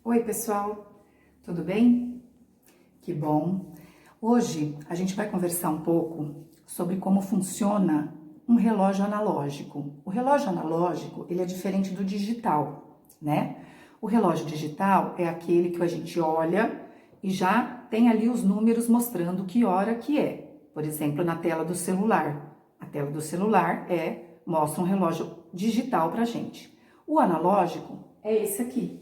Oi, pessoal, tudo bem? Que bom! Hoje a gente vai conversar um pouco sobre como funciona um relógio analógico. O relógio analógico, ele é diferente do digital, né? O relógio digital é aquele que a gente olha e já tem ali os números mostrando que hora que é. Por exemplo, na tela do celular. A tela do celular mostra um relógio digital pra gente. O analógico é esse aqui.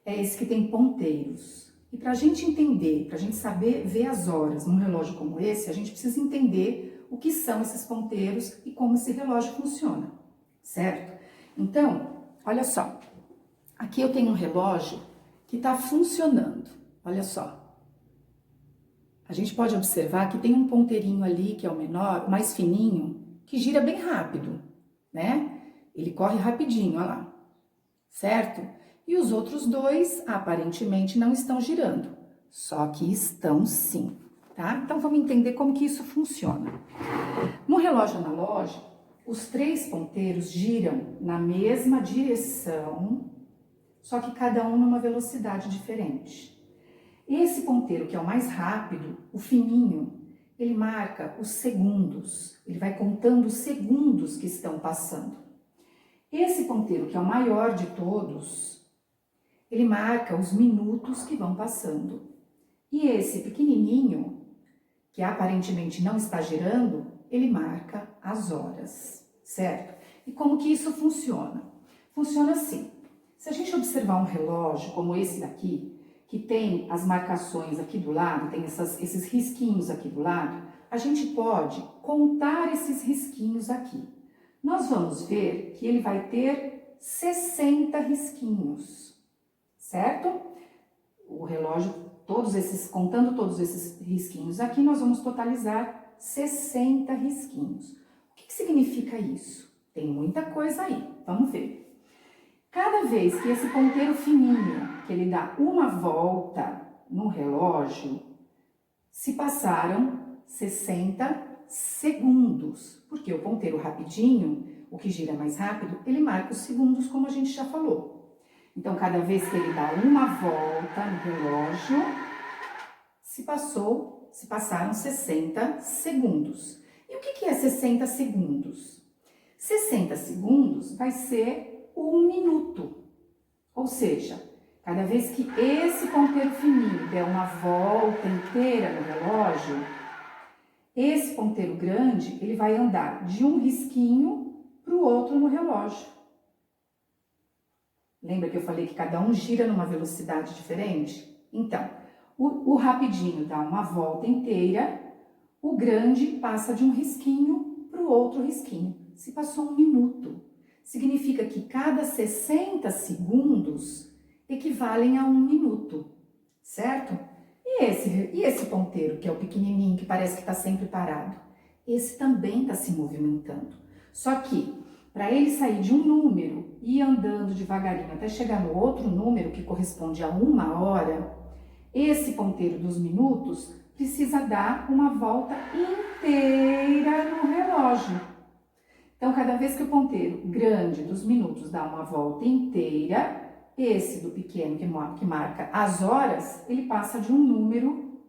É esse que tem ponteiros. E para a gente entender, para a gente saber ver as horas num relógio como esse, a gente precisa entender o que são esses ponteiros e como esse relógio funciona, certo? Então, olha só. Aqui eu tenho um relógio que está funcionando. Olha só. A gente pode observar que tem um ponteirinho ali, que é o menor, o mais fininho, que gira bem rápido, né? Ele corre rapidinho, olha lá, certo? E os outros dois, aparentemente, não estão girando, só que estão sim, tá? Então, vamos entender como que isso funciona. No relógio analógico, os três ponteiros giram na mesma direção, só que cada um numa velocidade diferente. Esse ponteiro, que é o mais rápido, o fininho, ele marca os segundos, ele vai contando os segundos que estão passando. Esse ponteiro, que é o maior de todos, ele marca os minutos que vão passando. E esse pequenininho, que aparentemente não está girando, ele marca as horas, certo? E como que isso funciona? Funciona assim. Se a gente observar um relógio como esse daqui, que tem as marcações aqui do lado, tem esses risquinhos aqui do lado, a gente pode contar esses risquinhos aqui. Nós vamos ver que ele vai ter 60 risquinhos, certo? O relógio, contando todos esses risquinhos aqui, nós vamos totalizar 60 risquinhos. O que significa isso? Tem muita coisa aí, vamos ver. Cada vez que esse ponteiro fininho, que ele dá uma volta no relógio, se passaram 60 segundos, porque o ponteiro rapidinho, o que gira mais rápido, ele marca os segundos, como a gente já falou. Então, cada vez que ele dá uma volta no relógio, se passaram 60 segundos. E o que é 60 segundos? 60 segundos vai ser 1 minuto. Ou seja, cada vez que esse ponteiro fininho der uma volta inteira no relógio, esse ponteiro grande, ele vai andar de um risquinho para o outro no relógio. Lembra que eu falei que cada um gira numa velocidade diferente? Então, o rapidinho dá uma volta inteira, o grande passa de um risquinho para o outro risquinho. Se passou 1 minuto, significa que cada 60 segundos equivalem a 1 minuto, certo? E esse ponteiro, que é o pequenininho, que parece que está sempre parado, esse também está se movimentando. Só que, para ele sair de um número e ir andando devagarinho até chegar no outro número, que corresponde a 1 hora, esse ponteiro dos minutos precisa dar uma volta inteira no relógio. Então, cada vez que o ponteiro grande dos minutos dá uma volta inteira, esse do pequeno que marca as horas, ele passa de um número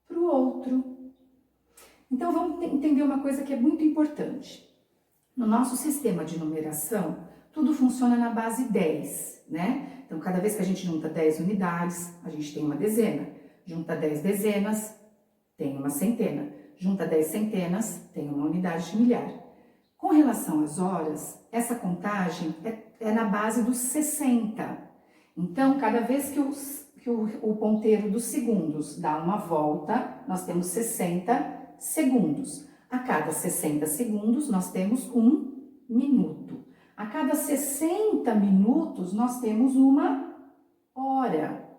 para o outro. Então, vamos entender uma coisa que é muito importante. No nosso sistema de numeração, tudo funciona na base 10, né? Então, cada vez que a gente junta 10 unidades, a gente tem uma dezena. Junta 10 dezenas, tem uma centena. Junta 10 centenas, tem uma unidade de milhar. Com relação às horas, essa contagem é na base dos 60. Então, cada vez que o ponteiro dos segundos dá uma volta, nós temos 60 segundos. A cada 60 segundos, nós temos 1 minuto. A cada 60 minutos, nós temos 1 hora.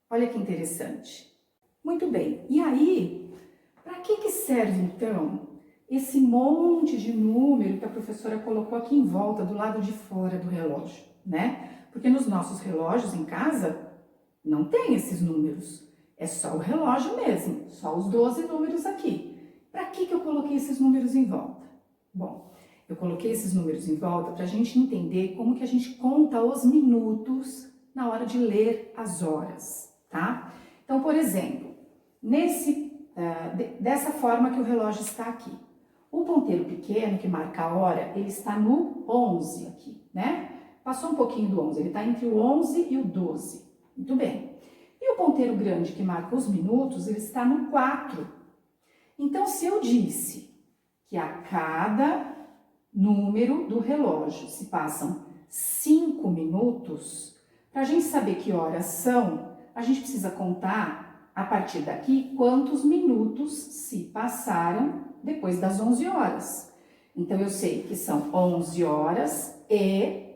Olha que interessante. Muito bem. E aí, para que serve, então, esse monte de número que a professora colocou aqui em volta, do lado de fora do relógio, né? Porque nos nossos relógios em casa, não tem esses números. É só o relógio mesmo, só os 12 números aqui. Para que eu coloquei esses números em volta? Bom, eu coloquei esses números em volta para a gente entender como que a gente conta os minutos na hora de ler as horas, tá? Então, por exemplo, dessa forma que o relógio está aqui. O ponteiro pequeno, que marca a hora, ele está no 11 aqui, né? Passou um pouquinho do 11, ele está entre o 11 e o 12. Muito bem. E o ponteiro grande, que marca os minutos, ele está no 4. Então, se eu disse que a cada número do relógio se passam 5 minutos, para a gente saber que horas são, a gente precisa contar, a partir daqui, quantos minutos se passaram depois das 11 horas. Então, eu sei que são 11 horas e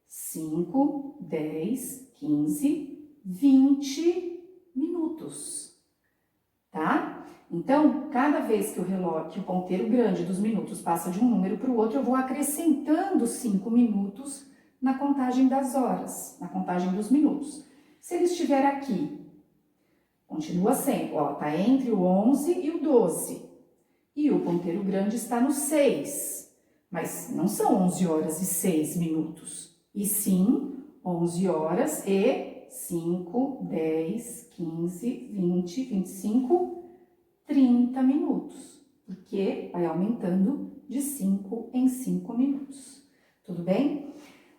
5, 10, 15, 20 minutos, tá? Então, cada vez que o ponteiro grande dos minutos passa de um número para o outro, eu vou acrescentando 5 minutos na contagem das horas, na contagem dos minutos. Se ele estiver aqui, continua sempre, ó, tá entre o 11 e o 12. E o ponteiro grande está no 6. Mas não são 11 horas e 6 minutos. E sim, 11 horas e 5, 10, 15, 20, 25, 30 minutos. Porque vai aumentando de 5 em 5 minutos. Tudo bem?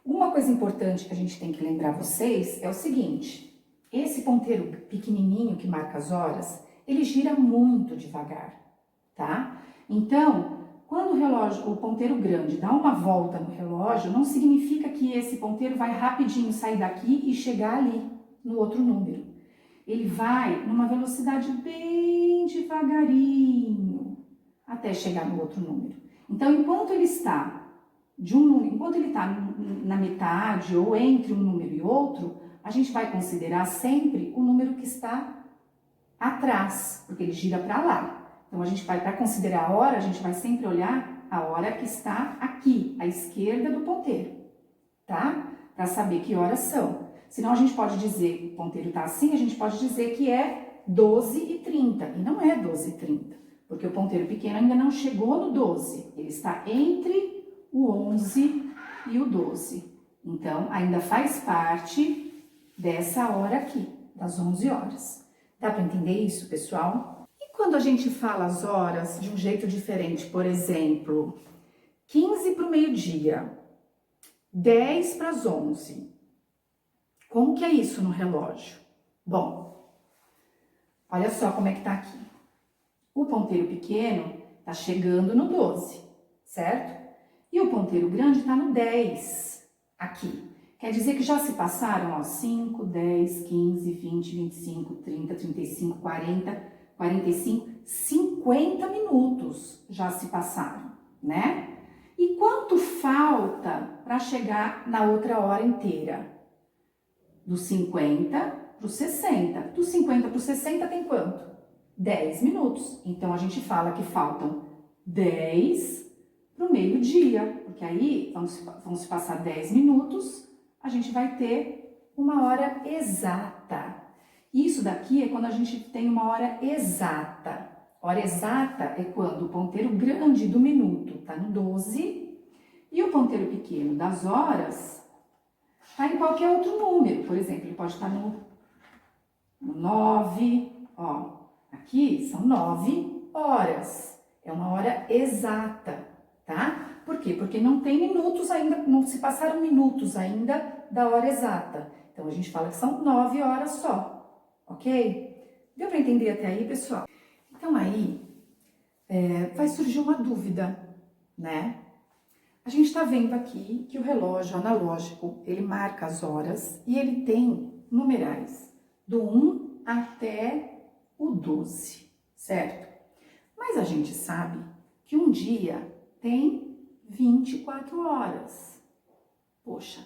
Uma coisa importante que a gente tem que lembrar vocês é o seguinte. Esse ponteiro pequenininho que marca as horas, ele gira muito devagar, tá? Então, quando o ponteiro grande dá uma volta no relógio, não significa que esse ponteiro vai rapidinho sair daqui e chegar ali, no outro número. Ele vai numa velocidade bem devagarinho, até chegar no outro número. Então, enquanto ele está na metade ou entre um número e outro, a gente vai considerar sempre o número que está atrás, porque ele gira para lá. Então, para considerar a hora, a gente vai sempre olhar a hora que está aqui, à esquerda do ponteiro, tá? Para saber que horas são. Senão, a gente pode dizer que o ponteiro está assim, a gente pode dizer que é 12h30, e não é 12h30, porque o ponteiro pequeno ainda não chegou no 12, ele está entre o 11 e o 12. Então, ainda faz parte dessa hora aqui, das 11 horas. Dá para entender isso, pessoal? E quando a gente fala as horas de um jeito diferente, por exemplo, 15 para o meio-dia, 10 para as 11. Como que é isso no relógio? Bom, olha só como é que tá aqui. O ponteiro pequeno tá chegando no 12, certo? E o ponteiro grande tá no 10, aqui. Quer dizer que já se passaram, ó, 5, 10, 15, 20, 25, 30, 35, 40, 45, 50 minutos já se passaram, né? E quanto falta para chegar na outra hora inteira? Do 50 para o 60. Do 50 para o 60 tem quanto? 10 minutos. Então, a gente fala que faltam 10 para o meio-dia, porque aí vão se passar 10 minutos, a gente vai ter uma hora exata. Isso daqui é quando a gente tem uma hora exata. Hora exata é quando o ponteiro grande do minuto está no 12 e o ponteiro pequeno das horas está em qualquer outro número. Por exemplo, ele pode estar no 9, ó, aqui são 9 horas. É uma hora exata, tá? Por quê? Porque não tem minutos ainda, não se passaram minutos ainda da hora exata. Então, a gente fala que são 9 horas só, ok? Deu para entender até aí, pessoal? Então, aí, vai surgir uma dúvida, né? A gente está vendo aqui que o relógio analógico, ele marca as horas e ele tem numerais do 1 até o 12, certo? Mas a gente sabe que um dia tem 24 horas. Poxa,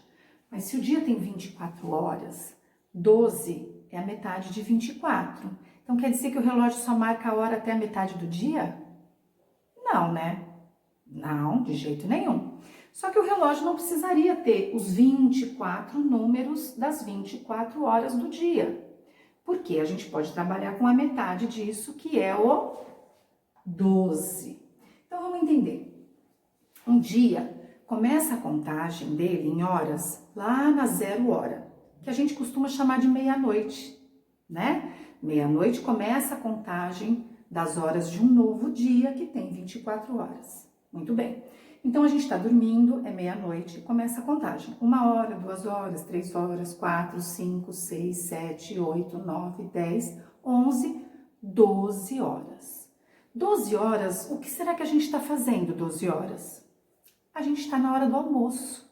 mas se o dia tem 24 horas, 12 é a metade de 24. Então quer dizer que o relógio só marca a hora até a metade do dia? Não, né? Não, de jeito nenhum. Só que o relógio não precisaria ter os 24 números das 24 horas do dia. Porque a gente pode trabalhar com a metade disso, que é o 12. Então, vamos entender. Um dia, começa a contagem dele em horas lá na 0 hora. que a gente costuma chamar de meia-noite, né? Meia-noite começa a contagem das horas de um novo dia que tem 24 horas. Muito bem. Então, a gente está dormindo, é meia-noite, começa a contagem. 1 hora, 2 horas, 3 horas, 4, 5, 6, 7, 8, 9, 10, 11, 12 horas. 12 horas, o que será que a gente está fazendo 12 horas? A gente está na hora do almoço,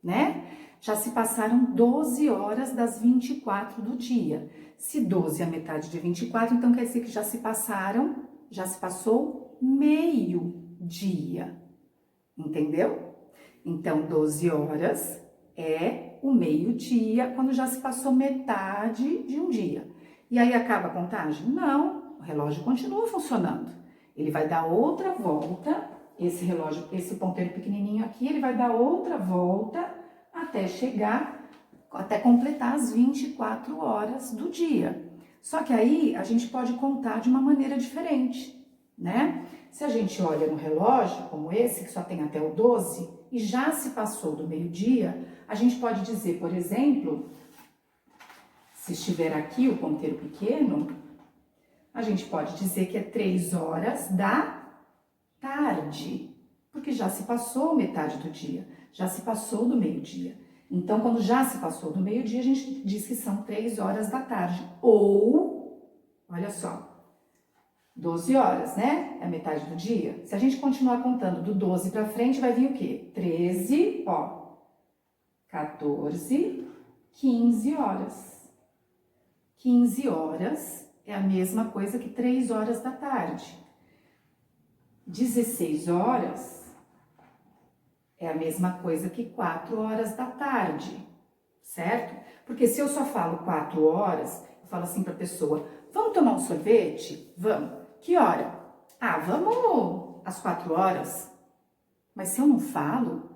né? Já se passaram 12 horas das 24 do dia. Se 12 é a metade de 24, então quer dizer que já se passou meio dia. Entendeu? Então, 12 horas é o meio-dia, quando já se passou metade de um dia. E aí acaba a contagem? Não, o relógio continua funcionando. Ele vai dar outra volta, esse relógio, esse ponteiro pequenininho aqui, ele vai dar outra volta até chegar, até completar as 24 horas do dia. Só que aí a gente pode contar de uma maneira diferente, né? Se a gente olha no relógio, como esse, que só tem até o 12, e já se passou do meio-dia, a gente pode dizer, por exemplo, se estiver aqui o ponteiro pequeno, a gente pode dizer que é 3 horas da tarde, porque já se passou metade do dia, já se passou do meio-dia. Então, quando já se passou do meio-dia, a gente diz que são 3 horas da tarde. Ou, olha só, 12 horas, né? É a metade do dia. Se a gente continuar contando do 12 para frente, vai vir o quê? 13, ó, 14, 15 horas. 15 horas é a mesma coisa que 3 horas da tarde. 16 horas é a mesma coisa que 4 horas da tarde, certo? Porque se eu só falo 4 horas, eu falo assim para a pessoa, vamos tomar um sorvete? Vamos. Que hora? Ah, vamos às 4 horas. Mas se eu não falo,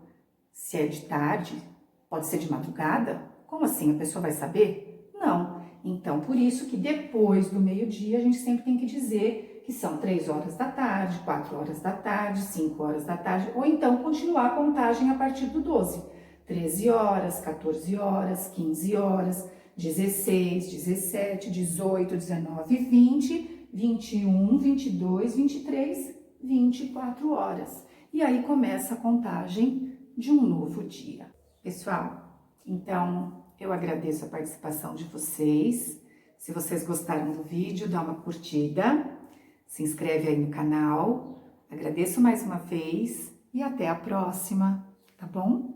se é de tarde, pode ser de madrugada, como assim? A pessoa vai saber? Não. Então, por isso que depois do meio-dia, a gente sempre tem que dizer que são 3 horas da tarde, 4 horas da tarde, 5 horas da tarde, ou então continuar a contagem a partir do 12. 13 horas, 14 horas, 15 horas, 16, 17, 18, 19, 20... 21, 22, 23, 24 horas. E aí começa a contagem de um novo dia. Pessoal, então eu agradeço a participação de vocês. Se vocês gostaram do vídeo, dá uma curtida, se inscreve aí no canal. Agradeço mais uma vez e até a próxima, tá bom?